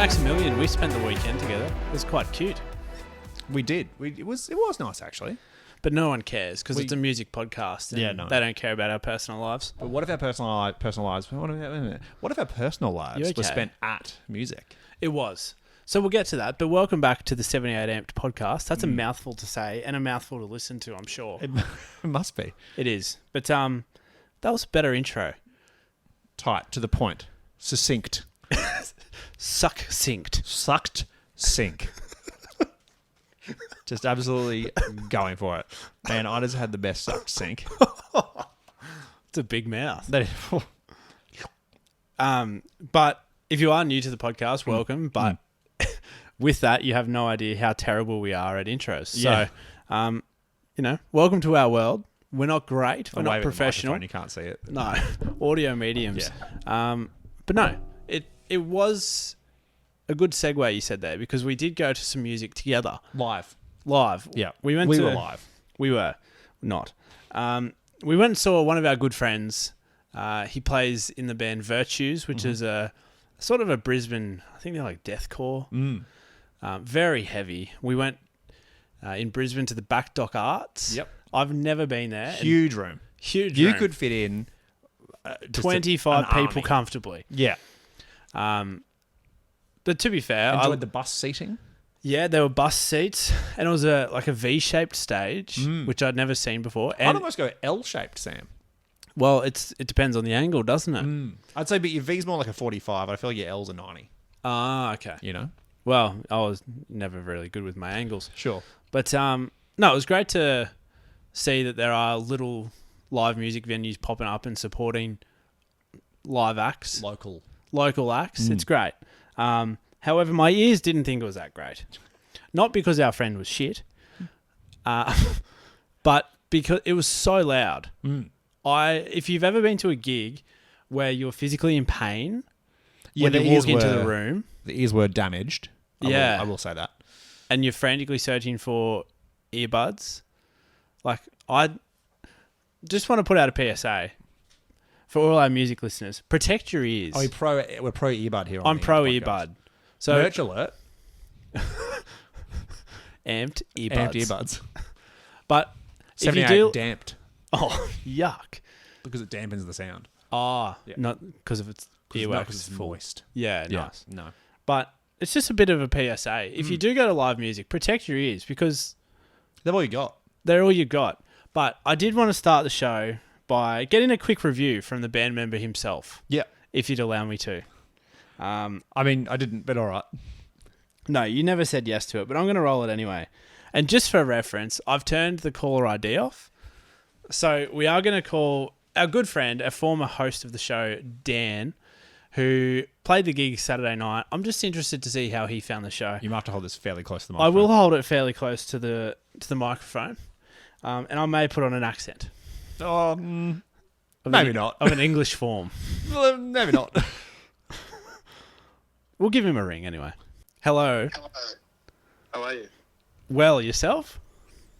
Maximilian, we spent the weekend together. It was quite cute. We did. It was nice, actually. But no one cares because it's a music podcast. And they don't care about our personal lives. But what if our personal lives? What if our personal lives were spent at music? It was. So we'll get to that. But welcome back to the 78 Amped podcast. That's a mouthful to say and a mouthful to listen to, I'm sure. It must be. It is. But that was a better intro. Tight, to the point. Succinct. Succinct. Sucked sink. Just absolutely going for it. Man, I just had the best sucked sink. It's a big mouth. That But if you are new to the podcast, welcome. But with that, you have no idea how terrible we are at intros. Yeah. So, welcome to our world. We're not great. We're not professional. You can't see it. No, audio mediums. Yeah. But no, it was a good segue you said there because we did go to some music together. Live. Yeah. We were live. We were not. We went and saw one of our good friends. He plays in the band Virtues, which is a sort of a Brisbane, I think they're like deathcore. Very heavy. We went in Brisbane to the Back Dock Arts. Yep. I've never been there. Huge room. You could fit in 25 people army. Comfortably. Yeah. But to be fair, Enjoyed the bus seating. Yeah, there were bus seats, and it was a V-shaped stage, which I'd never seen before. And I'd almost go L-shaped, Sam. well, it depends on the angle, doesn't it? I'd say, but your V's more like a 45. I feel like your L's a 90. Ah, okay. You know? Well, I was never really good with my angles. Sure. But no, it was great to see that there are little live music venues popping up and supporting live acts. Local acts. It's great. However, my ears didn't think it was that great. Not because our friend was shit, but because it was so loud. If you've ever been to a gig where you're physically in pain when you walk into the room. The ears were damaged. I will say that. And you're frantically searching for earbuds. Like, I just want to put out a PSA for all our music listeners. Protect your ears. We're pro earbud here. I'm pro earbud. So merch alert. Amped earbuds. Amped earbuds. But if you do damped. Oh, yuck. Because it dampens the sound. Oh, not because of its earwax. Because it's moist. Yeah, nice. No. But it's just a bit of a PSA. If you do go to live music, protect your ears because they're all you got. They're all you got. But I did want to start the show by getting a quick review from the band member himself. Yeah. If you'd allow me to. I mean, I didn't, but all right. No, you never said yes to it, but I'm going to roll it anyway. And just for reference, I've turned the caller ID off. So we are going to call our good friend, a former host of the show, Dan, who played the gig Saturday night. I'm just interested to see how he found the show. You might have to hold this fairly close to the microphone. I will hold it fairly close to the microphone, and I may put on an accent. Maybe not. Of an English form. Maybe not. We'll give him a ring anyway. Hello. Hello. How are you? Well, yourself?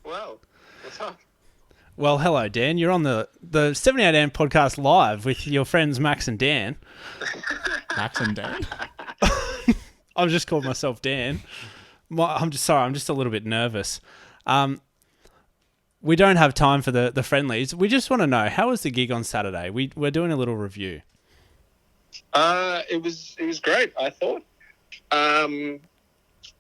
Well, what's up? Well, hello, Dan. You're on the 78 Amp podcast live with your friends Max and Dan. Max and Dan? I've just called myself Dan. I'm just a little bit nervous. We don't have time for the friendlies. We just want to know, how was the gig on Saturday? We're doing a little review. It was great, I thought. A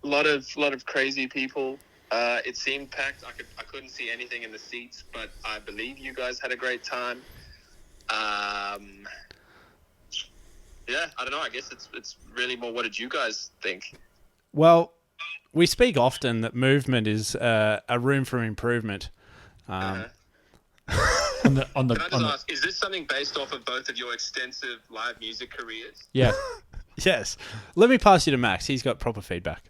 lot of crazy people. It seemed packed. I couldn't see anything in the seats, but I believe you guys had a great time. Yeah, I don't know. I guess it's really more, what did you guys think? Well, we speak often that movement is a room for improvement. Can I just ask, is this something based off of both of your extensive live music careers? Yeah. Yes. Let me pass you to Max. He's got proper feedback.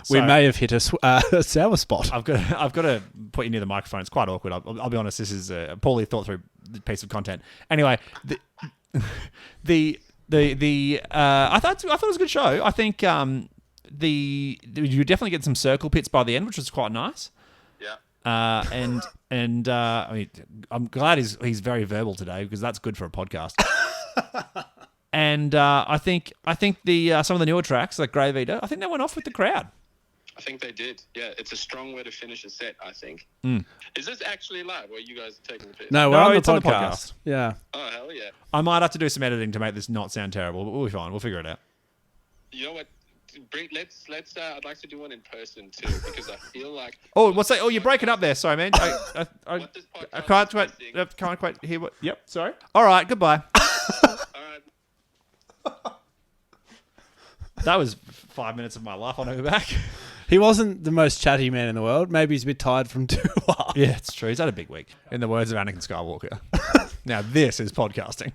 We may have hit a sour spot. I've got to put you near the microphone. It's quite awkward. I'll be honest. This is a poorly thought through piece of content. Anyway, I thought it was a good show. I think you definitely get some circle pits by the end, which was quite nice. Yeah. I mean, I'm glad he's very verbal today because that's good for a podcast. And I think the some of the newer tracks like Grave Eater, I think they went off with the crowd. I think they did. Yeah, it's a strong way to finish a set, I think. Is this actually live, or are you guys taking the piss? No, we're No, on the it's on the podcast. podcast. Yeah. Oh, hell yeah. I might have to do some editing to make this not sound terrible, but we'll be fine. We'll figure it out. You know what? Let's. I'd like to do one in person too, because I feel like. Oh, what's that? Oh, you're breaking up there. Sorry, man. I What this podcast I can't is quite, missing- I can't quite hear what. Yep, sorry. All right, goodbye. All right. That was 5 minutes of my life. I'll never back. He wasn't the most chatty man in the world. Maybe he's a bit tired from tour. Yeah, it's true. He's had a big week. In the words of Anakin Skywalker. Now, this is podcasting.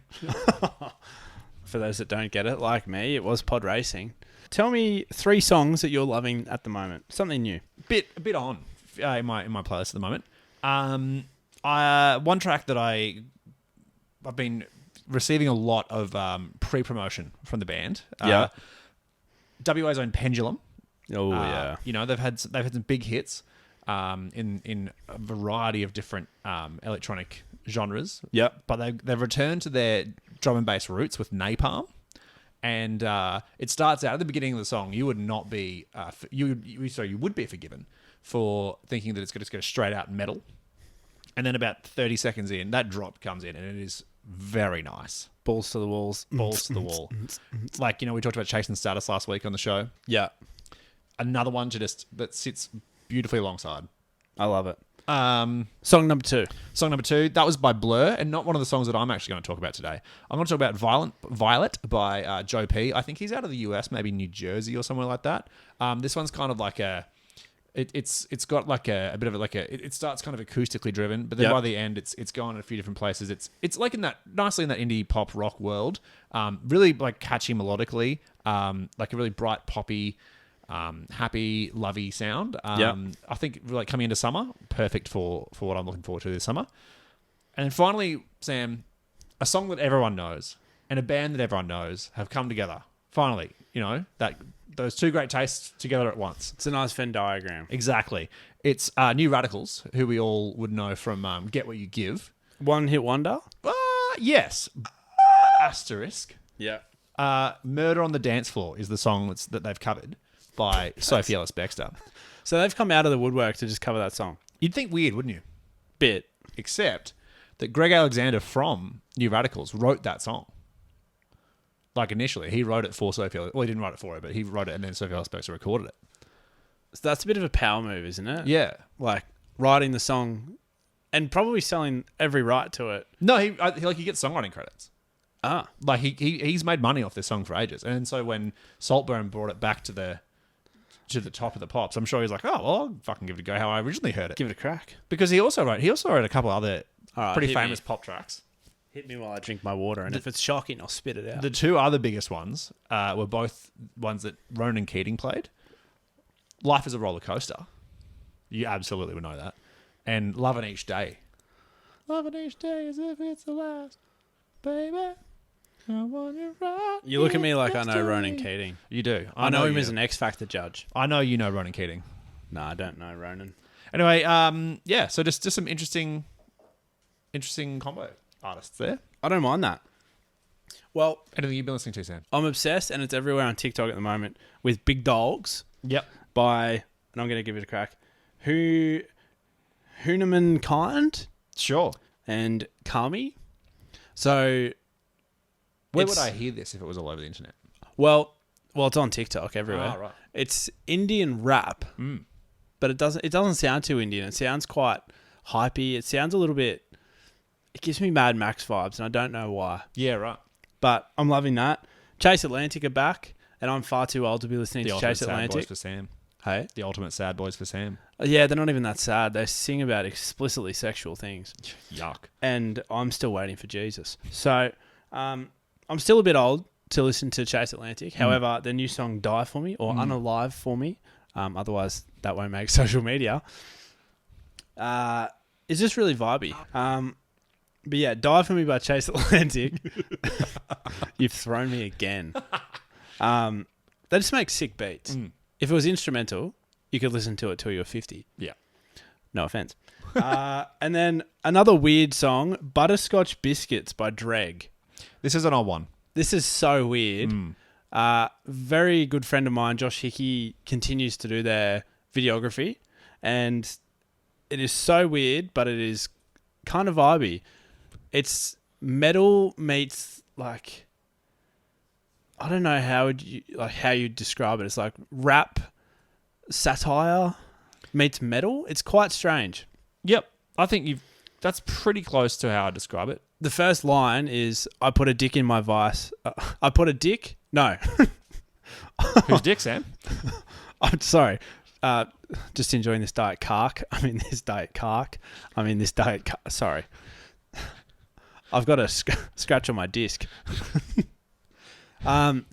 For those that don't get it, like me, it was pod racing. Tell me 3 songs that you're loving at the moment. Something new. A bit on in my playlist at the moment. One track that I've been receiving a lot of pre-promotion from the band. Yeah. WA's own Pendulum. Oh, yeah. You know, they've had some big hits in a variety of different electronic genres. Yep. But they've returned to their drum and bass roots with Napalm. And it starts out at the beginning of the song. You would not be, you would be forgiven for thinking that it's going to go straight out metal. And then about 30 seconds in, that drop comes in, and it is very nice. Balls to the walls. Balls to the wall. Like, you know, we talked about Chasing Status last week on the show. Yeah. Another one that sits beautifully alongside. I love it. Song number 2. Song number 2, that was by Blur, and not one of the songs that I'm actually going to talk about today. I'm going to talk about Violet by Joe P. I think he's out of the US, maybe New Jersey or somewhere like that. This one's kind of like it's got like a bit of it starts kind of acoustically driven, but then by the end it's going in a few different places. It's like nicely in that indie pop rock world. Really like catchy melodically, like a really bright poppy, happy, lovey sound. I think like coming into summer, perfect for what I'm looking forward to this summer. And then finally, Sam, a song that everyone knows and a band that everyone knows have come together. Finally, you know, those two great tastes together at once. It's a nice Venn diagram. Exactly. It's New Radicals, who we all would know from Get What You Give. One hit wonder? Yes. Asterisk. Yeah. Murder on the Dance Floor is the song that they've covered by Sophie Ellis-Bextor. So they've come out of the woodwork to just cover that song. You'd think weird, wouldn't you? Bit. Except that Greg Alexander from New Radicals wrote that song. Like initially, he wrote it for Sophie Ellis. Well, he didn't write it for her, but he wrote it and then Sophie Ellis-Bextor recorded it. So that's a bit of a power move, isn't it? Yeah. Like writing the song and probably selling every right to it. No, he gets songwriting credits. Ah. Like he's made money off this song for ages. And so when Saltburn brought it back to the top of the pops, I'm sure he's like, oh, well, I'll fucking give it a go how I originally heard it. Give it a crack. Because he also wrote a couple other pretty hit famous me. pop tracks. Hit me while I drink my water, and if it's shocking, I'll spit it out. The two other biggest ones were both ones that Ronan Keating played. Life is a Roller Coaster. You absolutely would know that. And Lovin' Each Day. Lovin' each day as if it's the last, baby. I want you right. You look at me like I know yesterday. Ronan Keating. You do. I know him you as do. an X Factor judge. I know you know Ronan Keating. No, I don't know Ronan. Anyway, yeah, so just some interesting combo artists there. I don't mind that. Well, Anything you've been listening to, Sam? I'm obsessed, and it's everywhere on TikTok at the moment, with Big Dogs Yep. by, and I'm going to give it a crack, Femininomenon Sure. and Kami. So, Where it's- would I hear this if it was all over the internet? well, it's on TikTok everywhere. Ah, right. It's Indian rap, but it doesn't sound too Indian. It sounds quite hypey. It sounds a little bit. It gives me Mad Max vibes, and I don't know why. Yeah, right. But I'm loving that. Chase Atlantic are back, and I'm far too old to be listening The to ultimate Chase sad boys Atlantic. for Sam. Hey, The ultimate sad boys for Sam. yeah, they're not even that sad. They sing about explicitly sexual things, Yuck. and I'm still waiting for Jesus. So, I'm still a bit old to listen to Chase Atlantic. However, the new song "Die for Me" or "Unalive for Me," otherwise that won't make social media. Is just really vibey. But yeah, "Die for Me" by Chase Atlantic. You've thrown me again. They just make sick beats. If it was instrumental, you could listen to it till you're 50. Yeah. No offense. And then another weird song, "Butterscotch Biscuits" by Dreg. This is an old one. This is so weird. Very good friend of mine, Josh Hickey, continues to do their videography, and it is so weird, but it is kind of vibey. It's metal meets like, I don't know how you'd describe it. It's like rap satire meets metal. It's quite strange. Yep. I think that's pretty close to how I describe it. The first line is, I put a dick in my vice. I put a dick? No. Who's dick, Sam? I'm sorry. Just enjoying this Diet Cark. This Diet Cark. Sorry. I've got a scratch on my disc. The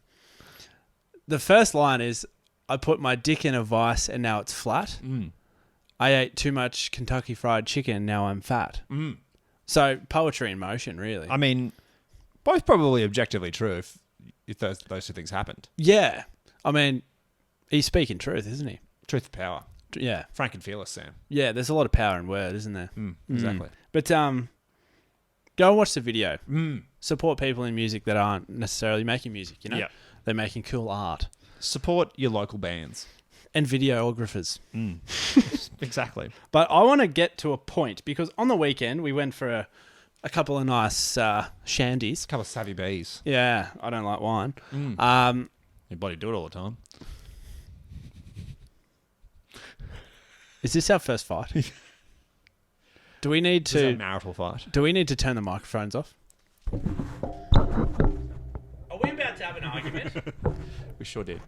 first line is, I put my dick in a vice and now it's flat. I ate too much Kentucky Fried Chicken, now I'm fat. So poetry in motion, really. Both probably objectively true if those two things happened. Yeah. He's speaking truth, isn't he? Truth of power. Yeah. Frank and fearless, Sam. Yeah, there's a lot of power in word, isn't there? Exactly. But go and watch the video. Support people in music that aren't necessarily making music, you know? Yep. They're making cool art. Support your local bands. And videographers. Exactly. But I want to get to a point, because on the weekend we went for a couple of nice shandies. A couple of savvy bees. Yeah, I don't like wine. You bloody do it all the time. Is this our first fight? Do we need This is a to marital fight. Do we need to turn the microphones off? Are we about to have an argument? We sure did.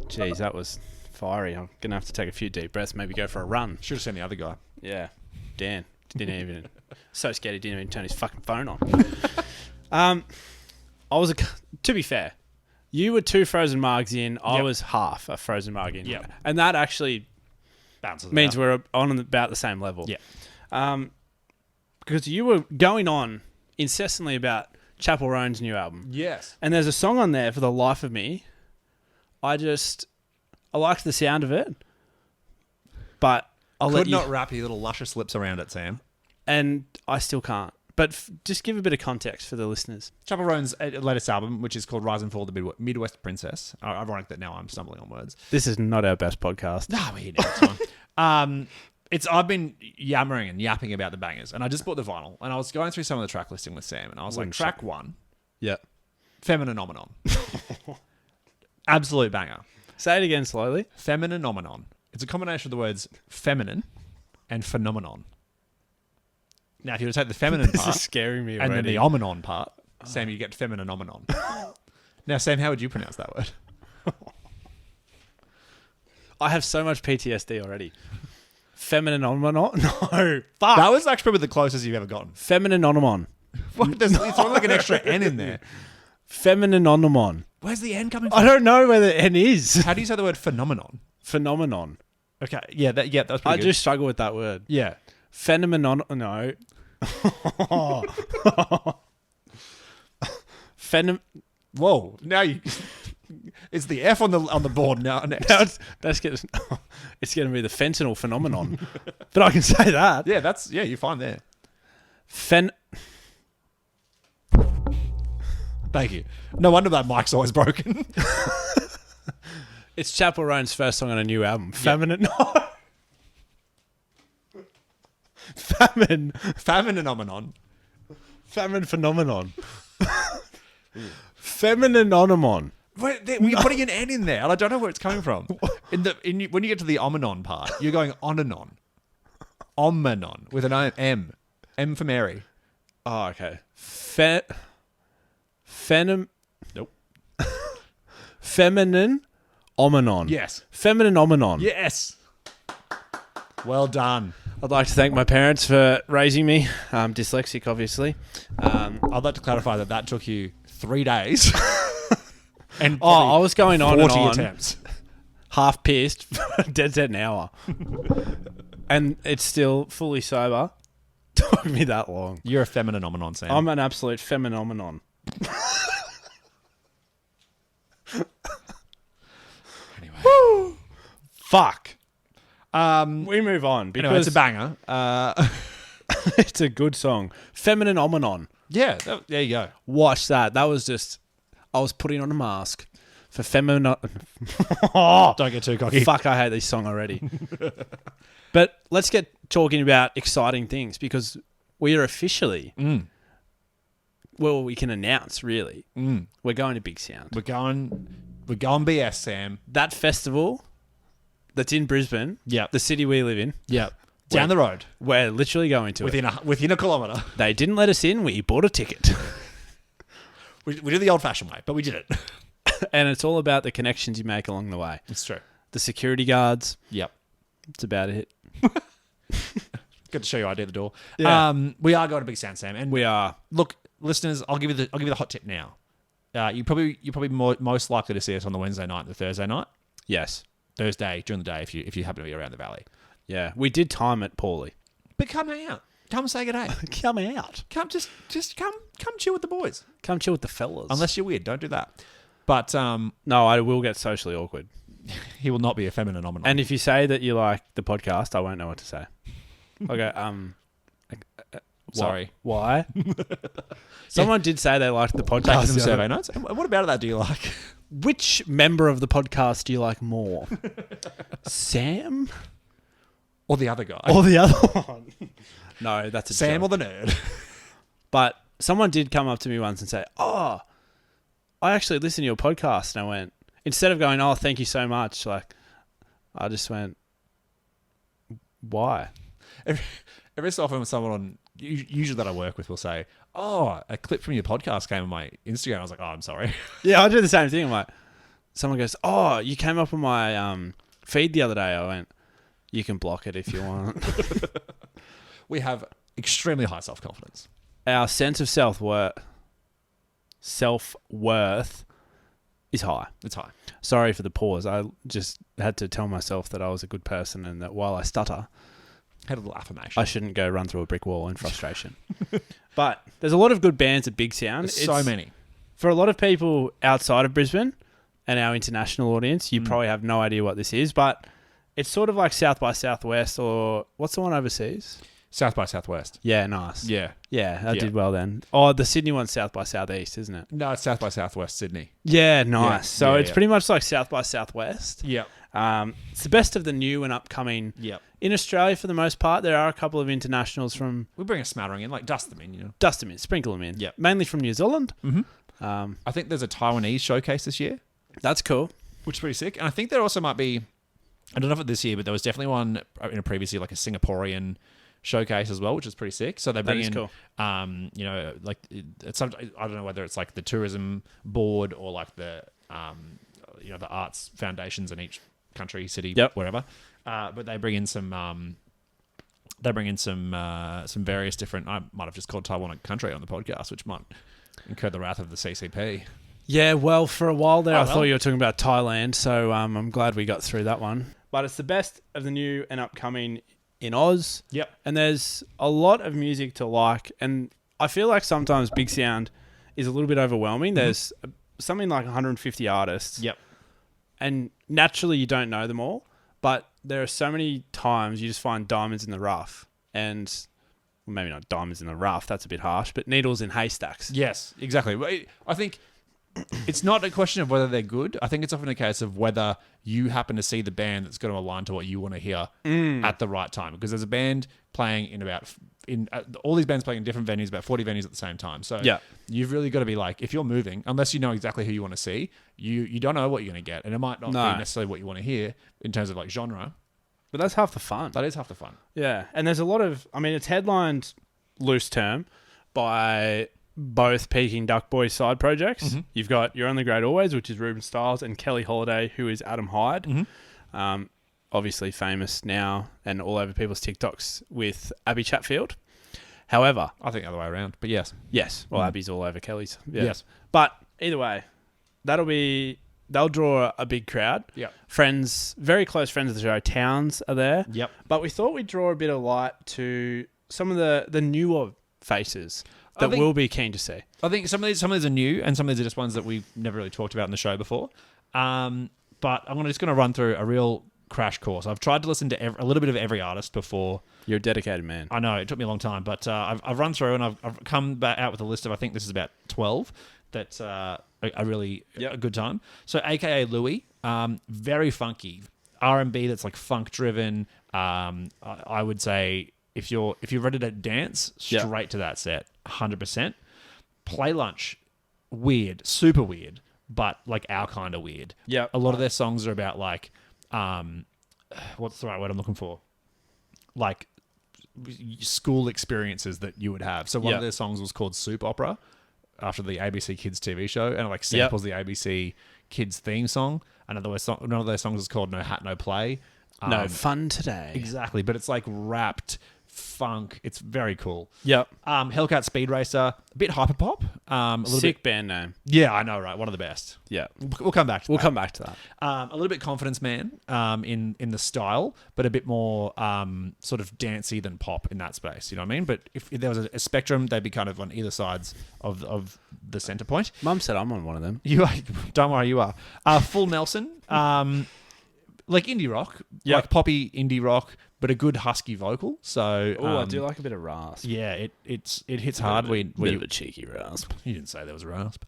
Jeez, that was fiery. I'm gonna have to take a few deep breaths, maybe go for a run. Should have seen the other guy. Yeah, Dan didn't even. So scared he didn't even turn his fucking phone on. To be fair, you were 2 frozen margs in. I was half a frozen marg in. Yep. And that actually Bounces means out. we're on about the same level. Yeah. Because you were going on incessantly about Chapel Roan's new album. Yes. And there's a song on there, For the Life of Me. I liked the sound of it, but I'll let Could you... not wrap your little luscious lips around it, Sam. And I still can't. But just give a bit of context for the listeners. Chapel Roan's latest album, which is called Rise and Fall of the Midwest Princess. Ironic that now I'm stumbling on words. This is not our best podcast. No, we're here next time. I've been yammering and yapping about the bangers, and I just bought the vinyl, and I was going through some of the track listing with Sam, and I was like, track 1, Yeah. Femininomenon. Absolute banger. Say it again slowly. Femininomenon. It's a combination of the words feminine and phenomenon. Now, if you were to take the feminine This part is scaring me and then already. the omenon part, Sam, you get femininomenon. Now, Sam, how would you pronounce that word? I have so much PTSD already. Femininomenon? No. Fuck. That was actually probably the closest you've ever gotten. Femininomenon. What? It's only like an extra N in there. Femininomenon. Where's the N coming from? I don't know where the N is. How do you say the word phenomenon? Phenomenon. Okay, yeah, that's pretty I good. just struggle with that word. Yeah. Phenomenon. No. Whoa. Now you... It's the F on the board now. Next. It's going to be the fentanyl phenomenon. But I can say that. Yeah, you're fine there. Thank you. No wonder that mic's always broken. It's Chapel Roan's first song on a new album. Famine Femininomenon. Famine phenomenon. Femininomenon. Wait, you're putting an N in there, and I don't know where it's coming from. When you get to the omenon part, you're going on and on. Omenon with an M. M for Mary. Oh, okay. Nope. Feminine omenon. Yes. Feminine omenon. Yes. Well done. I'd like to thank my parents for raising me. I'm dyslexic, obviously. I'd like to clarify that took you 3 days. And I was going on 40 and on. attempts. Half pissed. Dead set an hour. And it's still fully sober. Took me that long. You're a femininomenon, Sam. I'm an absolute femininomenon. Anyway. Woo! Fuck. We move on because anyway, it's a banger. it's a good song. Femininomenon. Yeah, there you go. Watch that. That was just... I was putting on a mask for Femininomenon. Oh, Don't get too cocky. fuck, I hate this song already. But let's get talking about exciting things because we are officially... Well, we can announce, really. We're going to Big Sound. We're going BS, Sam. That festival that's in Brisbane, Yep. the city we live in, Yep. Down the road. we're literally going to it. Within a kilometre. They didn't let us in. We bought a ticket. We did the old-fashioned way, but we did it. And it's all about the connections you make along the way. It's true. The security guards. Yep. It's about it. Good to show you ID at the door. Yeah. We are going to Big Sound, Sam. And We are. look, listeners, I'll give you the hot tip now. You're probably most likely to see us on the Wednesday night and the Thursday night. Yes. Thursday during the day if you happen to be around the valley. Yeah. We did time it poorly. But come out. Come say good day. Come out. Come just come chill with the boys. Come chill with the fellas. Unless you're weird, don't do that. But No, I will get socially awkward. he will not be a Femininomenon. And if you say that you like the podcast, I won't know what to say. I'll go, sorry. Why? Someone did say they liked the Taking podcast. some survey notes. And what about that do you like? Which member of the podcast do you like more? Sam? Or the other guy? Or the other one? No, that's a Sam joke. or the nerd? But someone did come up to me once and say, "Oh, I actually listened to your podcast." And I went, instead of going, "Oh, thank you so much," like, I just went, "Why?" Every so often, someone usually that I work with will say, "Oh, a clip from your podcast came on my Instagram." I was like, "Oh, I'm sorry." Yeah, I do the same thing. I'm like, someone goes, "Oh, you came up on my feed the other day." I went, "You can block it if you want." We have extremely high self-confidence. Our sense of self-worth is high. It's high. Sorry for the pause. I just had to tell myself that I was a good person and that while I stutter, Had a little affirmation. I shouldn't go run through a brick wall in frustration. But there's a lot of good bands at Big Sound. There's so many. For a lot of people outside of Brisbane and our international audience, you probably have no idea what this is, but it's sort of like South by Southwest or what's the one overseas? South by Southwest. Yeah, nice. Yeah. Yeah, I Yeah. did well then. Oh, the Sydney one's South by Southeast, isn't it? No, it's South by Southwest Sydney. Yeah, nice. Yeah. So Yeah, it's yeah. pretty much like South by Southwest. Yep. It's the best of the new and upcoming. Yep. In Australia, for the most part, there are a couple of internationals from... We bring a smattering in, like dust them in, you know. Dust them in, sprinkle them in. Yep. Mainly from New Zealand. Mm-hmm. I think there's a Taiwanese showcase this year, That's cool. which is pretty sick. And I think there also might be, I don't know if it's this year, but there was definitely one in a previous year, like a Singaporean showcase as well, which is pretty sick. So they bring is in, cool. you know, like it's some, I don't know whether it's like the tourism board or like the, you know, the arts foundations in each country, city, Yep. whatever. But they bring in some, some various different. I might have just called Taiwan a country on the podcast, which might incur the wrath of the CCP. Yeah, well, for a while there, Oh, I well. thought you were talking about Thailand, so I'm glad we got through that one. But it's the best of the new and upcoming in Oz. Yep. And there's a lot of music to like, and I feel like sometimes Big Sound is a little bit overwhelming. There's something like 150 artists. Yep. And naturally you don't know them all, but there are so many times you just find diamonds in the rough, and well, maybe not diamonds in the rough, that's a bit harsh, but needles in haystacks. Yes, exactly. Well, I think it's not a question of whether they're good. I think it's often a case of whether you happen to see the band that's going to align to what you want to hear at the right time. Because there's a band playing all these bands playing in different venues, about 40 venues at the same time. So Yeah. you've really got to be like, if you're moving, unless you know exactly who you want to see, you don't know what you're going to get, and it might not No. be necessarily what you want to hear in terms of like genre. But that's half the fun. That is half the fun. Yeah, and there's a lot of... I mean, it's headlined, loose term, by both Peking Duck Boys side projects. You've got You're Only Great Always, which is Ruben Stiles, and Kelly Holiday, who is Adam Hyde. Obviously famous now and all over people's TikToks with Abby Chatfield. However... I think the other way around, but yes. Yes, well, Abby's all over Kelly's. Yeah. Yes. But either way, they'll draw a big crowd. Yep. Friends, very close friends of the show, Towns are there. Yep. But we thought we'd draw a bit of light to some of the newer faces I that think- we'll be keen to see. I think some of these are new, and some of these are just ones that we've never really talked about in the show before. But I'm just going to run through a real crash course. I've tried to listen to a little bit of every artist before. You're a dedicated man. I know, it took me a long time, but I've run through and I've come back out with a list of, I think this is about 12 that are really a good time. So AKA Louis, very funky. R&B that's like funk driven. I would say if you're ready to dance, straight to that set, 100%. Play Lunch, weird, super weird, but like our kind of weird. Yeah. A lot of their songs are about like, what's the right word I'm looking for? Like school experiences that you would have. So one of their songs was called Soup Opera, after the ABC Kids TV show, and it like samples the ABC Kids theme song. Another one of their songs is called No Hat, No Play. No fun today. Exactly, but it's like rapped funk. It's very cool. Yep. Hellcat Speed Racer, a bit hyperpop. A little Sick bit, band name. yeah, I know, right? One of the best. Yeah. We'll come back to that. We'll come back to that. A little bit Confidence Man in the style, but a bit more sort of dancey than pop in that space. You know what I mean? But if there was a spectrum, they'd be kind of on either sides of the center point. Mum said I'm on one of them. You are, don't worry, you are. Full Nelson, like indie rock, like poppy indie rock, but a good husky vocal. So, I do like a bit of rasp. yeah, it hits hard. Bit of a cheeky rasp. You didn't say there was a rasp.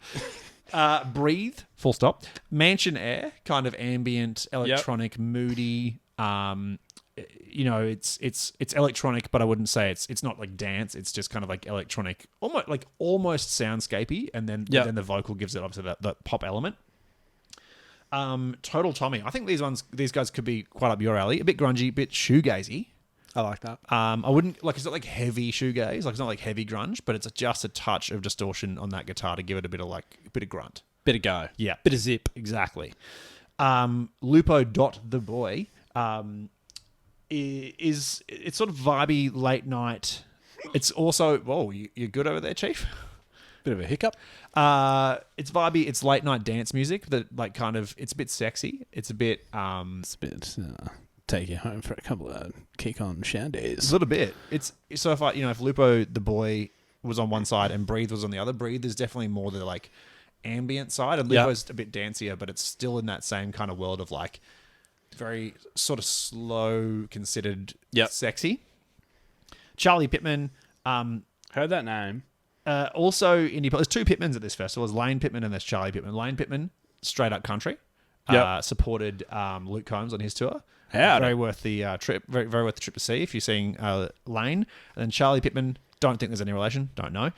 Breathe, full stop. Mansion Air, kind of ambient, electronic, moody. You know, it's electronic, but I wouldn't say it's not like dance. It's just kind of like electronic, almost soundscapey, and then the vocal gives it obviously that pop element. Total Tommy. I think these guys could be quite up your alley. A bit grungy, a bit shoegazy. I like that. I wouldn't like. It's not like heavy shoegaze. Like it's not like heavy grunge, but it's just a touch of distortion on that guitar to give it a bit of grunt. Bit of go. Yeah, Bit of zip. exactly. Lupo the boy is it's sort of vibey late night. It's also you're good over there, Chief. Bit of a hiccup. It's vibey. It's late night dance music that like kind of it's a bit sexy. It's a bit It's a bit take you home for a couple of kick on shandies. a little bit. It's so if Lupo the boy was on one side and Breathe was on the other. Breathe is definitely more the like ambient side, and Lupo's a bit dancier, but it's still in that same kind of world of like very sort of slow, considered, sexy. Charlie Pittman. Heard that name. Also, there's two Pittmans at this festival. There's Lane Pittman and there's Charlie Pittman. Lane Pittman, straight up country. Supported Luke Combs on his tour. Very worth the trip. Very, very worth the trip to see if you're seeing Lane. And then Charlie Pittman, don't think there's any relation. Don't know.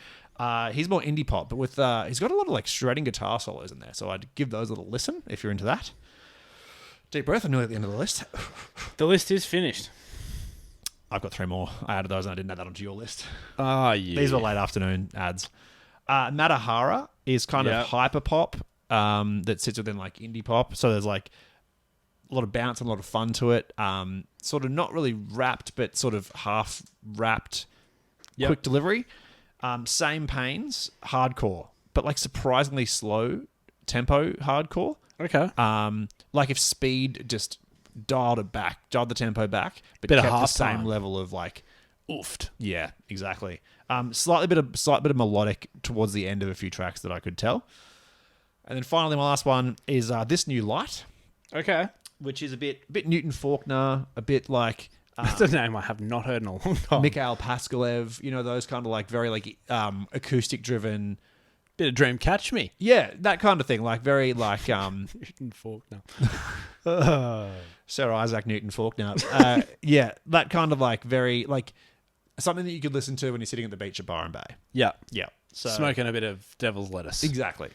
He's more indie pop, but with he's got a lot of like shredding guitar solos in there. So I'd give those a little listen if you're into that. Deep breath. I'm nearly at the end of the list. The list is finished. I've got 3 more. I added those and I didn't add that onto your list. Oh, yeah. These were late afternoon ads. Matahara is kind of hyper pop that sits within like indie pop. So there's like a lot of bounce and a lot of fun to it. Sort of not really rapped, but sort of half rapped, quick delivery. Same Pains, hardcore, but like surprisingly slow tempo hardcore. Okay. Like if Speed just dialed the tempo back, but bit kept of the half same time. level of like Oofed. Yeah, exactly. Slight bit of melodic towards the end of a few tracks that I could tell. And then finally, my last one is This New Light. Okay. Which is a bit Newton Faulkner, a bit like That's a name I have not heard in a long time. Mikhail Paskalev, those kind of like very like acoustic driven. Bit of Dream Catch Me. Yeah, that kind of thing. Like very like Newton Faulkner. Sir Isaac Newton Faulkner. Yeah, that kind of like very like something that you could listen to when you're sitting at the beach at Byron Bay. Yeah. Yeah. So Smoking a bit of devil's lettuce. Exactly.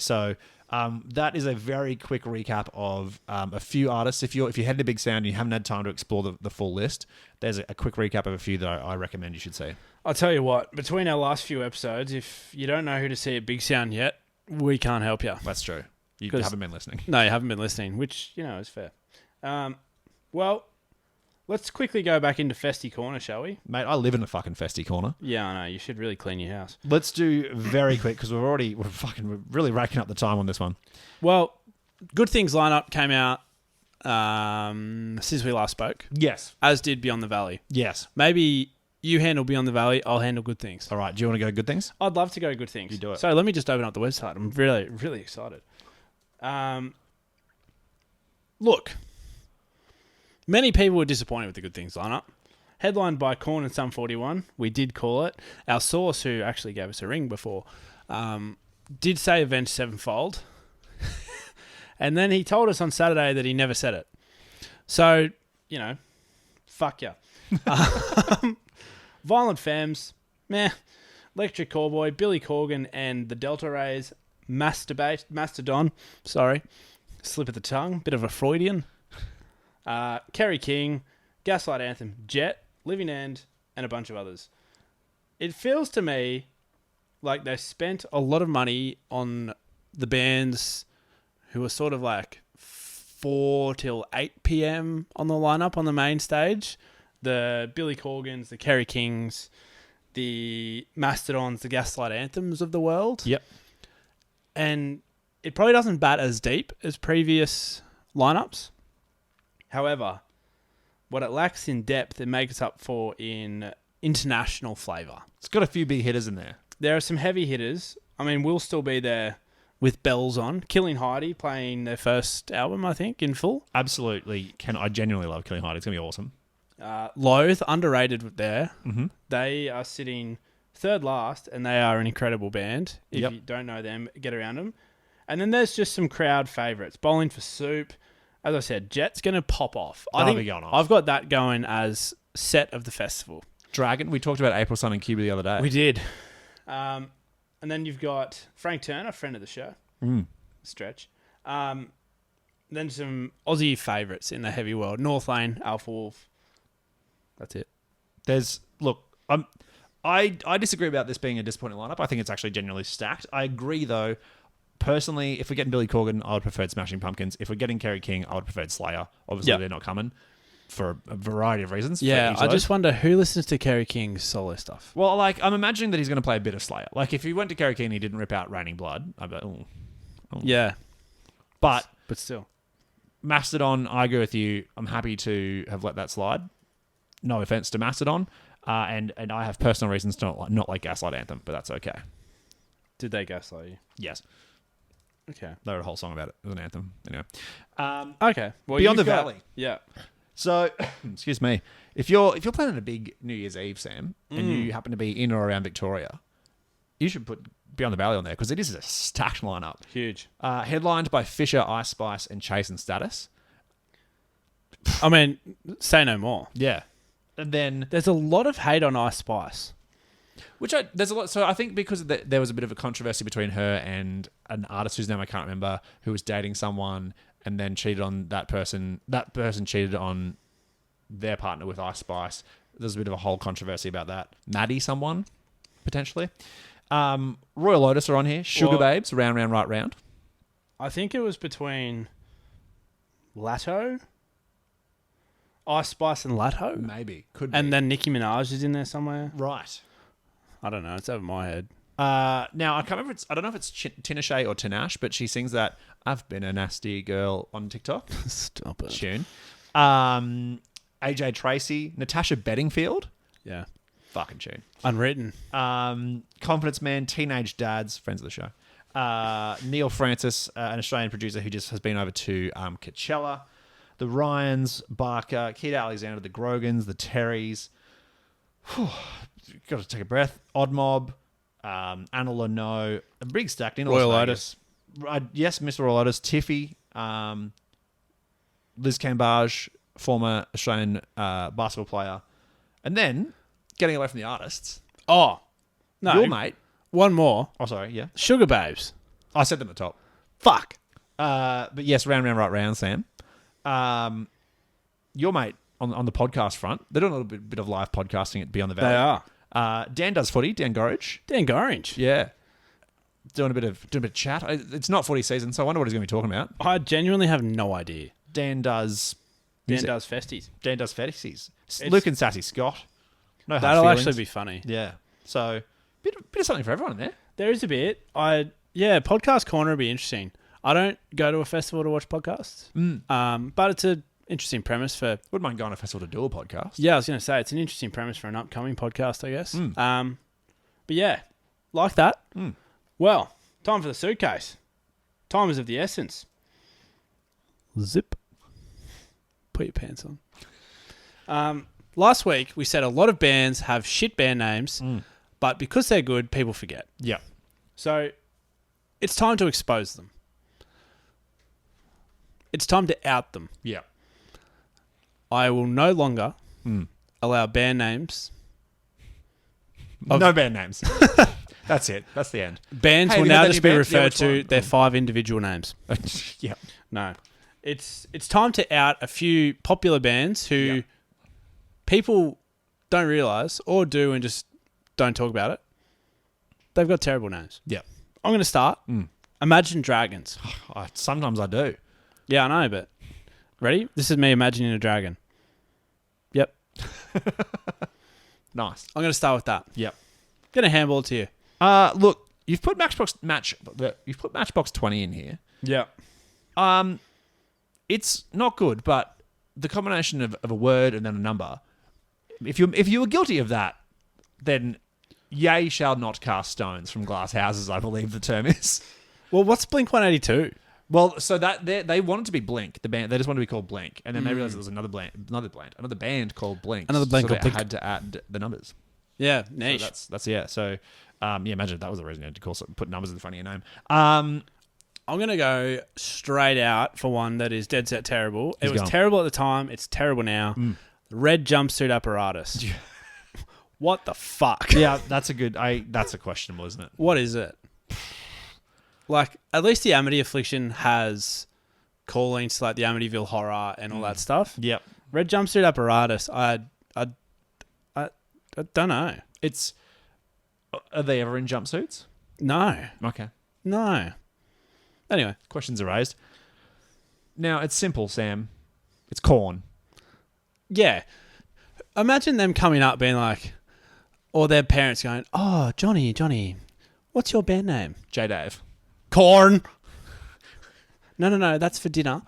So that is a very quick recap of a few artists. If you head to Big Sound and you haven't had time to explore the full list, there's a quick recap of a few that I recommend you should see. I'll tell you what, between our last few episodes, if you don't know who to see at Big Sound yet, we can't help you. That's true. You haven't been listening. No, you haven't been listening, which, is fair. Well, let's quickly go back into Festy Corner, shall we? Mate, I live in a fucking Festy Corner. Yeah, I know. You should really clean your house. Let's do very quick because we're really racking up the time on this one. Well, Good Things lineup came out since we last spoke. Yes. As did Beyond the Valley. Yes. Maybe you handle Beyond the Valley, I'll handle Good Things. All right. Do you want to go Good Things? I'd love to go Good Things. You do it. So let me just open up the website. I'm really, really excited. Look, Many people were disappointed with the Good Things lineup. Headlined by Korn and Sum 41, we did call it. Our source, who actually gave us a ring before, did say Avenged Sevenfold. And then he told us on Saturday that he never said it. So, fuck ya. Violent Femmes, meh. Electric Cowboy, Billy Corgan and the Delta Rays, Mastodon, slip of the tongue, bit of a Freudian. Kerry King, Gaslight Anthem, Jet, Living End, and a bunch of others. It feels to me like they spent a lot of money on the bands who were sort of like 4 till 8 p.m. on the lineup on the main stage. The Billy Corgans, the Kerry Kings, the Mastodons, the Gaslight Anthems of the world. Yep. And it probably doesn't bat as deep as previous lineups. However, what it lacks in depth, it makes up for in international flavour. It's got a few big hitters in there. There are some heavy hitters. I mean, we'll still be there with bells on. Killing Heidi playing their first album, I think, in full. Absolutely. I genuinely love Killing Heidi. It's going to be awesome. Loathe, underrated there. Mm-hmm. They are sitting third last, and they are an incredible band. If Yep. you don't know them, get around them. And then there's just some crowd favourites. Bowling for Soup. As I said, Jet's going to pop off. That'll be going off. I've got that going as set of the festival. Dragon. We talked about April Sun and Cuba the other day. We did. And then you've got Frank Turner, friend of the show. Stretch. Then some Aussie favourites in the heavy world. North Lane, Alpha Wolf. That's it. I disagree about this being a disappointing lineup. I think it's actually genuinely stacked. I agree, though. Personally, if we're getting Billy Corgan, I would prefer Smashing Pumpkins. If we're getting Kerry King, I would prefer Slayer. Obviously, They're not coming for a variety of reasons. Yeah, I just wonder who listens to Kerry King's solo stuff. Well, I'm imagining that he's going to play a bit of Slayer. Like, if he went to Kerry King and he didn't rip out Raining Blood, I'd be like, oh. Yeah. But still. Mastodon, I agree with you. I'm happy to have let that slide. No offense to Mastodon. And I have personal reasons to not like Gaslight Anthem, but that's okay. Did they gaslight you? Yes. Okay. They wrote a whole song about it. It was an anthem. Anyway. Okay. Well, Beyond the you've got- Valley. Yeah. So, excuse me. If you're planning a big New Year's Eve, Sam, and you happen to be in or around Victoria, you should put Beyond the Valley on there because it is a stacked lineup. Huge. Headlined by Fisher, Ice Spice, and Chase and Status. I mean, say no more. Yeah. And then There's a lot of hate on Ice Spice. there's a lot. So I think because there was a bit of a controversy between her and an artist whose name I can't remember, who was dating someone and then cheated on that person. That person cheated on their partner with Ice Spice. There's a bit of a whole controversy about that. Maddie, someone potentially. Royal Lotus are on here. Sugar Babes, Round Round Right Round. I think it was between Latto, Ice Spice and Latto. Maybe could be. And then Nicki Minaj is in there somewhere. Right. I don't know. It's over my head. Now I can't remember. I don't know if it's Tinashe or Tinash, but she sings that "I've Been a Nasty Girl" on TikTok. Stop it. Tune. AJ Tracy, Natasha Bedingfield. Yeah. Fucking tune. Unwritten. Confidence Man, Teenage Dads, friends of the show. Neil Francis, an Australian producer who just has been over to Coachella. The Ryans, Barker, Keita Alexander, the Grogans, the Terrys. Got to take a breath. Odd Mob, Anna Leno, a big stacked in Royal Las Vegas. Yes, Mr. Royal Lotus, Tiffy, Liz Cambage, former Australian basketball player. And then, getting away from the artists, Oh. No. your mate. One more. Oh, sorry, yeah. Sugar Babes. I said them at the top. Fuck. But yes, Round Round Right Round, Sam. Your mate on the podcast front, they're doing a little bit of live podcasting at Beyond the Valley. They are. Dan does footy, Dan Gorridge. Dan Gorringe. Yeah. Doing a bit of chat. It's not footy season, so I wonder what he's going to be talking about. I genuinely have no idea. Dan does Dan does festies. Dan does fetishes. Luke and Sassy Scott. No hard That'll feelings. actually be funny. Yeah. So bit of something for everyone in there. There is a bit. Podcast Corner would be interesting. I don't go to a festival to watch podcasts. But it's an interesting premise for... Wouldn't mind going to a festival to do a podcast. Yeah, I was going to say, it's an interesting premise for an upcoming podcast, I guess. But yeah, like that. Well, time for the suitcase. Time is of the essence. Zip. Put your pants on. Last week, we said a lot of bands have shit band names, but because they're good, people forget. Yeah. So it's time to expose them. It's time to out them. Yeah. I will no longer allow band names. No band names. That's it. That's the end. Bands Hey, will have you now heard just any be bands? Yeah, referred which to one? their 5 individual names. Yeah. No. It's time to out a few popular bands who people don't realise or do and just don't talk about it. They've got terrible names. Yeah. I'm going to start. Imagine Dragons. Sometimes I do. Yeah, I know, but... Ready? This is me imagining a dragon. Yep. Nice. I'm going to start with that. Yep. Going to handball it to you. Look, you've put Matchbox 20 in here. Yeah. It's not good, but the combination of a word and then a number, if you were guilty of that, then ye shall not cast stones from glass houses, I believe the term is. Well, what's Blink-182? Well, so that they wanted to be Blink, the band. They just wanted to be called Blink, and then they realized there was another band called Blink. Another band so called they Blink. had to add the numbers. Yeah, So niche. that's yeah. So imagine if that was the reason you had to put numbers in the front of your name. I'm going to go straight out for one that is dead set terrible. It He's was gone. terrible at the time. It's terrible now. Red jumpsuit apparatus. What the fuck? Yeah, that's a questionable, isn't it? What is it? Like, at least the Amity Affliction has callings to like the Amityville Horror and all that stuff. Yep. Red jumpsuit apparatus. I don't know. Are they ever in jumpsuits? No. Okay. No. Anyway. Questions are raised. Now, it's simple, Sam. It's Korn. Yeah. Imagine them coming up being like, or their parents going, "Oh, Johnny, what's your band name?" J-Dave. Corn. No, that's for dinner.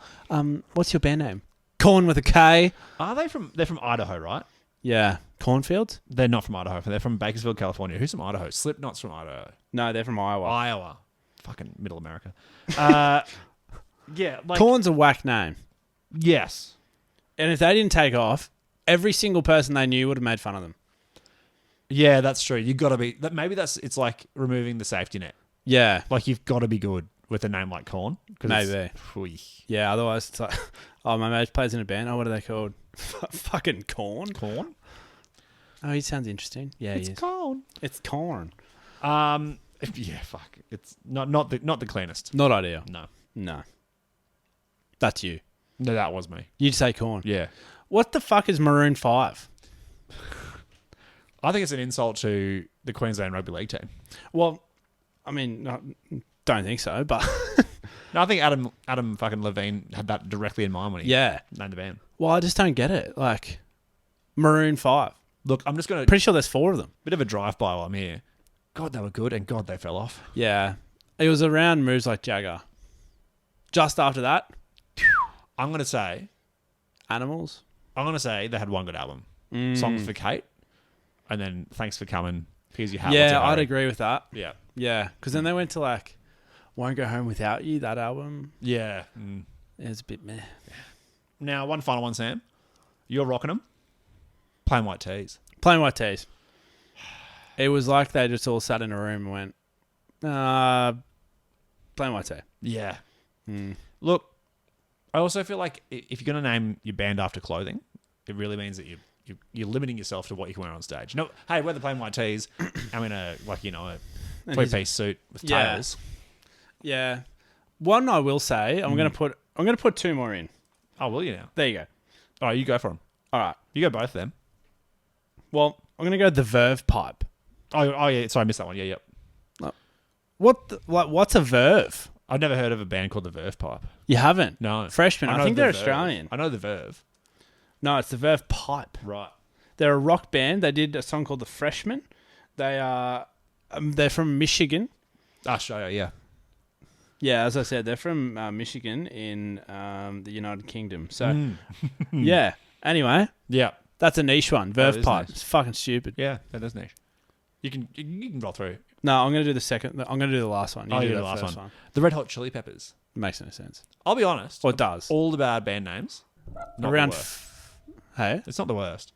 What's your band name? Corn with a K. Are they from... They're from Idaho, right? Yeah. Cornfields? They're not from Idaho. They're from Bakersfield, California. Who's from Idaho? Slipknot's from Idaho. No, they're from Iowa. Iowa. Fucking middle America. Yeah, like... Corn's a whack name. Yes. And if they didn't take off, every single person they knew would have made fun of them. Yeah, that's true. You've got to be... Maybe it's like removing the safety net. Yeah. Like, you've got to be good with a name like Korn. Maybe. Oy. Yeah, otherwise it's like, oh, my mate plays in a band. Oh, what are they called? Fucking Corn? Corn? Oh, he sounds interesting. Yeah, It's he is. Korn. It's Corn. Yeah, fuck. It's not the cleanest. Not ideal. No. That's you. No, that was me. You'd say Corn. Yeah. What the fuck is Maroon 5? I think it's an insult to the Queensland Rugby League team. Well, I mean, don't think so, but... No, I think Adam fucking Levine had that directly in mind when he yeah. named the band. Well, I just don't get it. Like, Maroon 5. Look, I'm just going to... Pretty sure there's 4 of them. Bit of a drive-by while I'm here. God, they were good, and God, they fell off. Yeah. It was around Moves Like Jagger. Just after that, I'm going to say they had one good album. Songs for Kate, and then Thanks for Coming. Here's your hat. What's Yeah, Your I'd Hurry? agree with that. Yeah. Yeah, because then they went to like Won't Go Home Without You, that album. Yeah. It was a bit meh. Now, one final one, Sam. You're rocking them. Plain White Tees. Plain White Tees. It was like they just all sat in a room and went, Plain White Tee. Yeah. Look, I also feel like if you're going to name your band after clothing, it really means that you're limiting yourself to what you can wear on stage. No, hey, we're the Plain White Tees. I'm in a three-piece suit with tails. Yeah. One I will say, I'm gonna put 2 more in. Oh, will you now? There you go. All right, you go for them. All right. You go both of them. Well, I'm gonna go the Verve Pipe. Oh yeah. Sorry, I missed that one. Yeah, yep. What's a Verve? I've never heard of a band called the Verve Pipe. You haven't? No. Freshman. I know think the they're Verve. Australian. I know the Verve. No, it's the Verve Pipe. Right. They're a rock band. They did a song called The Freshman. They're from Michigan. Australia, yeah. Yeah, as I said, they're from Michigan in the United Kingdom. So, yeah. Anyway, Yeah. that's a niche one. Verve is Pipe. niche. It's fucking stupid. Yeah, that is niche. You can roll through. No, I'm going to do the second. I'm going to do the last one. You do do that the last first one. The Red Hot Chili Peppers. Makes no sense. I'll be honest. Or it does. All the bad band names, Not Around. the worst. Hey? It's not the worst.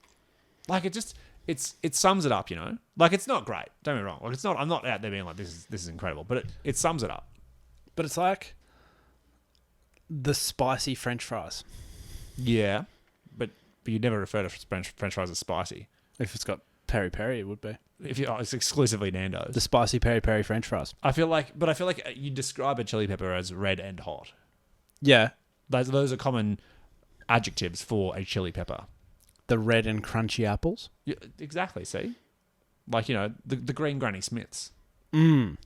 Like it sums it up, you know. Like it's not great. Don't get me wrong. Like it's not. I'm not out there being like this is incredible, but it sums it up. But it's like the spicy French fries. Yeah, but you never refer to French fries as spicy. If it's got peri peri, it would be. It's exclusively Nando's. The spicy peri peri French fries. I feel like you describe a chili pepper as red and hot. Yeah. Those are common adjectives for a chili pepper. The red and crunchy apples. Yeah, exactly. See, like, you know, the green Granny Smiths, The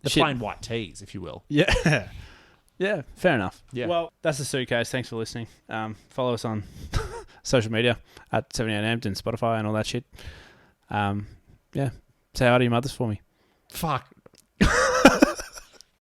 plain white teas, if you will. Yeah. Yeah, fair enough. Yeah. Well, that's the suitcase. Thanks for listening. Follow us on social media at 78 Amped and Spotify and all that shit. Yeah. Say hi to your mothers for me. Fuck.